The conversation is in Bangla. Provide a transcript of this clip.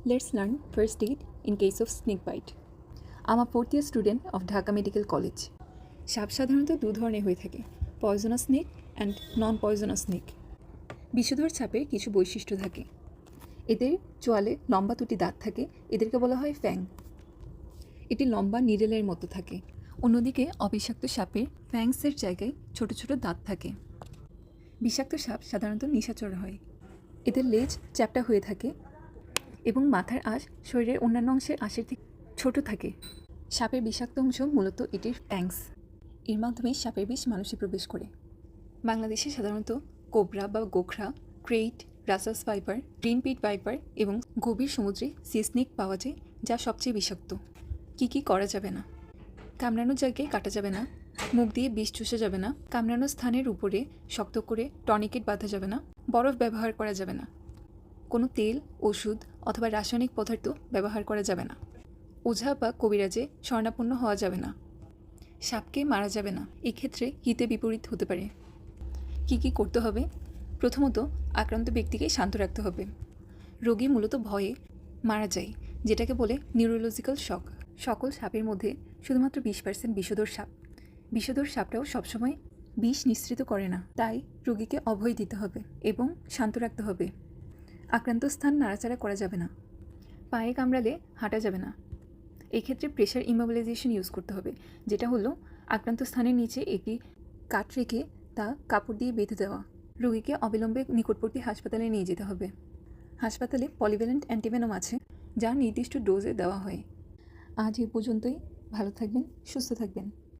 Let's learn first aid in case of snake bite. I'm a fourth year student of Dhaka Medical College. সাপ সাধারণত দু ধরনের হয়ে থাকে, poisonous snake and non poisonous snake. বিষধর সাপের কিছু বৈশিষ্ট্য থাকে। এদের চোয়ালে লম্বা দুটি দাঁত থাকে, এদেরকে বলা হয় ফ্যাং। এটি লম্বা নিডেলের মতো থাকে। অন্যদিকে অবিষাক্ত সাপের ফ্যাংসের জায়গায় ছোট ছোট দাঁত থাকে। বিষাক্ত সাপ সাধারণত নিশাচর হয়। এদের লেজ চ্যাপ্টা হয়ে থাকে এবং মাথার আঁশ শরীরের অন্যান্য অংশের আঁশের থেকে ছোট থাকে। সাপের বিষাক্ত অংশ মূলত এটির ফ্যাংস। এর মাধ্যমে সাপের বিষ মানুষে প্রবেশ করে। বাংলাদেশে সাধারণত কোবরা বা গোখরা, krait, Russell's viper, green pit viper এবং গভীর সমুদ্রে সি স্নেক পাওয়া যায়, যা সবচেয়ে বিষাক্ত। কী করা যাবে না: কামড়ানোর জায়গায় কাটা যাবে না, মুখ দিয়ে বিষ চুষে যাবে না, কামড়ানোর স্থানের উপরে শক্ত করে টনিকেট বাঁধা যাবে না, বরফ ব্যবহার করা যাবে না, কোনো তেল, ওষুধ অথবা রাসায়নিক পদার্থ ব্যবহার করা যাবে না, ওঝা বা কবিরাজে শরণাপন্ন হওয়া যাবে না, সাপকে মারা যাবে না। এক্ষেত্রে হিতে বিপরীত হতে পারে। কী করতে হবে? প্রথমত, আক্রান্ত ব্যক্তিকে শান্ত রাখতে হবে। রোগী মূলত ভয়ে মারা যায়, যেটাকে বলে নিউরোলজিক্যাল শক। সকল সাপের মধ্যে শুধুমাত্র 20% বিষধর সাপ। বিষধর সাপটাও সবসময় বিষ নিঃসৃত করে না, তাই রোগীকে অভয় দিতে হবে এবং শান্ত রাখতে হবে। আক্রান্ত স্থান নাড়াচাড়া করা যাবে না, পায়ে কামড়ালে হাঁটা যাবে না। এক্ষেত্রে প্রেশার ইমোবিলাইজেশন ইউজ করতে হবে, যেটা হলো আক্রান্ত স্থানের নিচে একটি কাঠ রেখে তা কাপড় দিয়ে বেঁধে দেওয়া। রোগীকে অবিলম্বে নিকটবর্তী হাসপাতালে নিয়ে যেতে হবে। হাসপাতালে পলিভ্যালেন্ট অ্যান্টিভেনম আছে, যা নির্দিষ্ট ডোজে দেওয়া হয়। আজ এ পর্যন্তই। ভালো থাকবেন, সুস্থ থাকবেন।